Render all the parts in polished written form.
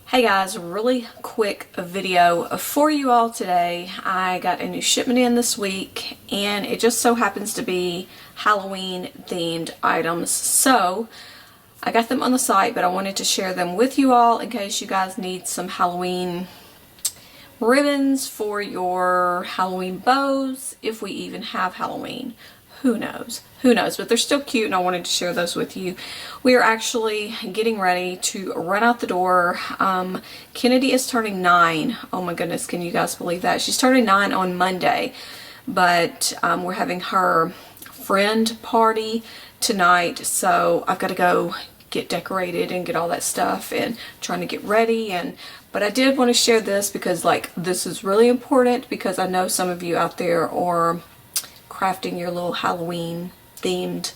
Hey guys, really quick video for you all today. I got a new shipment in this week and it just so happens to be Halloween themed items. So I got them on the site, but I wanted to share them with you all in case you guys need some Halloween ribbons for your Halloween bows, if we even have Halloween. Who knows? Who knows? But they're still cute and I wanted to share those with you. We are actually getting ready to run out the door. Kennedy is turning 9. Oh my goodness, can you guys believe that? She's turning 9 on Monday. But we're having her friend party tonight. So I've got to go get decorated and get all that stuff and trying to get ready. But I did want to share this because this is really important because I know some of you out there are crafting your little Halloween themed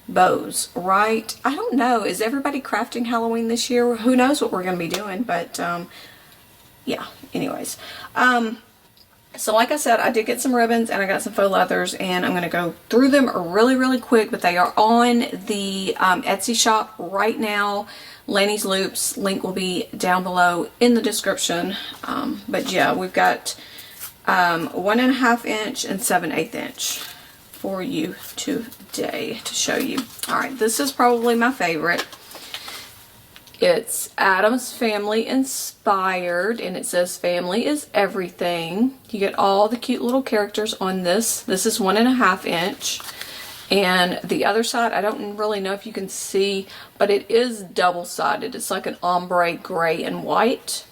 bows, right? I don't know. Is everybody crafting Halloween this year? Who knows what we're going to be doing, but yeah, anyways. So like I said, I did get some ribbons and I got some faux leathers and I'm going to go through them really quick, but they are on the Etsy shop right now. Lanny's Loops, link will be down below in the description. But yeah, we've got 1.5 inch and 7/8 inch for you today to show you. Alright, this is probably my favorite. It's Addams Family inspired and it says family is everything. You get all the cute little characters on this. This is 1.5 inch. And the other side, I don't really know if you can see, but it is double-sided. It's like an ombre gray and white.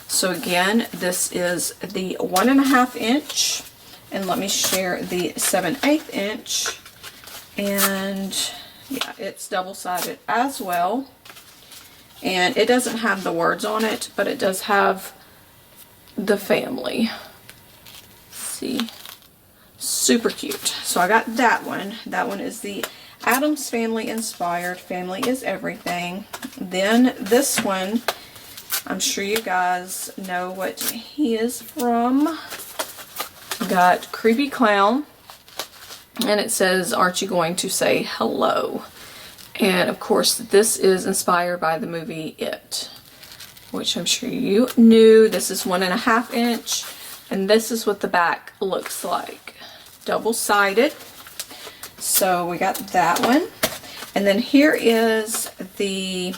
So again, this is the 1.5 inch, and let me share the 7/8 inch, and yeah, it's double-sided as well. And it doesn't have the words on it, but it does have the family. See, super cute. So I got that one. That one is the Addams Family inspired. Family is everything. Then this one, I'm sure you guys know what he is from. Got Creepy Clown, and it says, aren't you going to say hello? And of course this is inspired by the movie It, which I'm sure you knew. This is 1.5 inch, and this is what the back looks like. Double-sided. So we got that one. And then here is the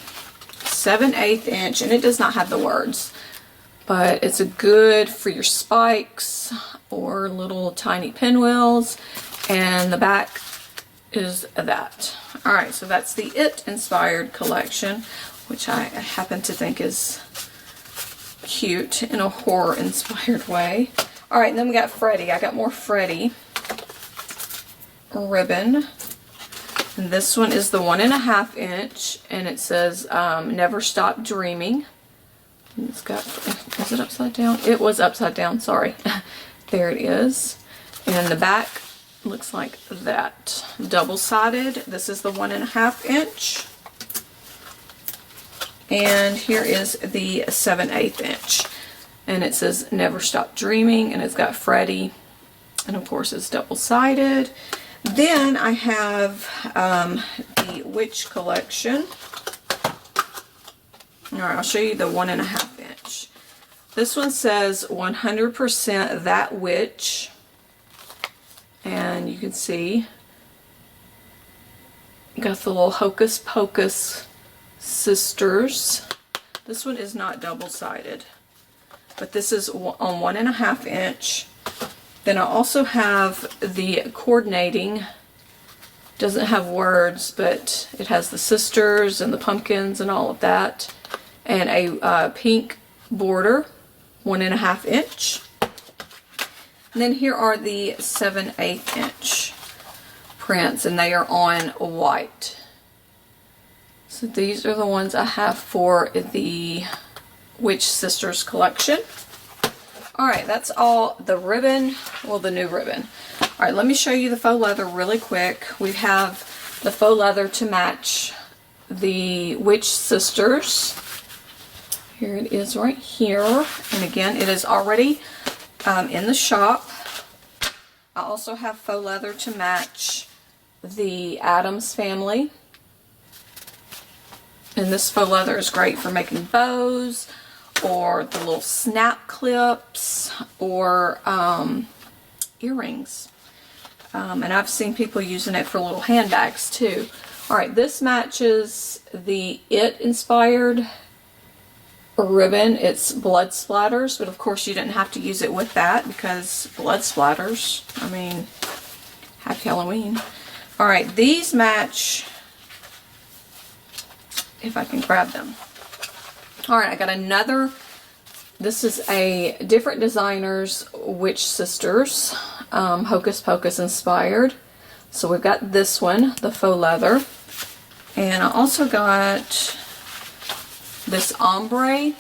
7/8 inch, and it does not have the words, but it's a good for your spikes or little tiny pinwheels, and the back is that. Alright, so that's the It inspired collection, which I happen to think is cute in a horror inspired way. Alright, and then we got Freddy. I got more Freddy ribbon. And this one is the 1.5 inch, and it says Never Stop Dreaming. And it's got, is it upside down? It was upside down, sorry. There it is. And the back looks like that. Double-sided. This is the 1.5 inch. And here is the 7/8 inch. And it says Never Stop Dreaming, and it's got Freddy. And of course it's double-sided. Then I have the Witch collection. Alright, I'll show you the 1.5 inch. This one says 100% That Witch. And you can see, got the little Hocus Pocus sisters. This one is not double-sided, but this is on 1.5 inch. Then I also have the coordinating, doesn't have words, but it has the sisters and the pumpkins and all of that, and a pink border, 1.5 inch. And then here are the 7/8 inch prints, and they are on white. So these are the ones I have for the Witch Sisters collection. Alright, that's all the ribbon, well, the new ribbon. Alright, let me show you the faux leather really quick. We have the faux leather to match the Witch Sisters. Here it is right here. And again, it is already in the shop. I also have faux leather to match the Addams Family. And this faux leather is great for making bows or the little snap clips, or earrings. And I've seen people using it for little handbags too. Alright, this matches the It inspired ribbon. It's blood splatters, but of course you didn't have to use it with that because blood splatters. I mean, happy Halloween. Alright, these match, if I can grab them. Alright, I got another. This is a different designer's Witch Sisters, Hocus Pocus inspired. So we've got this one, the faux leather. And I also got this ombre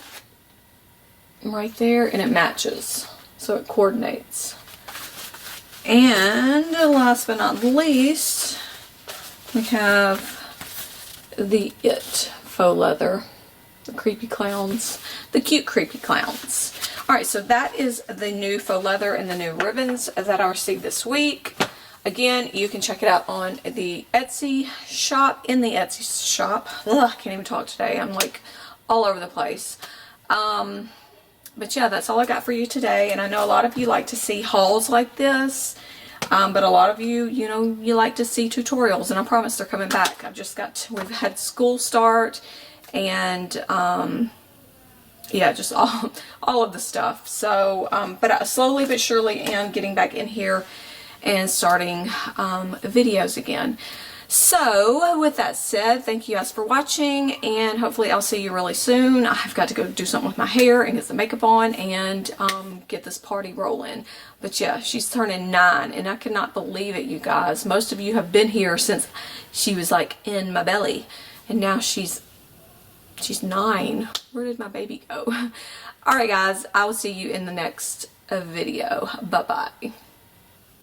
right there, and it matches. So it coordinates. And last but not least, we have the It faux leather. The creepy clowns. The cute creepy clowns. Alright, so that is the new faux leather and the new ribbons that I received this week. Again, you can check it out on the Etsy shop, in the Etsy shop. Ugh, I can't even talk today. I'm like all over the place. But yeah, that's all I got for you today. And I know a lot of you like to see hauls like this. But a lot of you, you know, you like to see tutorials. And I promise they're coming back. We've had school start. And yeah, just all of the stuff. So but I slowly but surely am getting back in here and starting videos again. So with that said, thank you guys for watching, and hopefully I'll see you really soon. I've got to go do something with my hair and get the makeup on and get this party rolling. But yeah, she's turning 9 and I cannot believe it, you guys. Most of you have been here since she was like in my belly, and now she's 9. Where did my baby go? Alright guys, I will see you in the next video. Bye bye.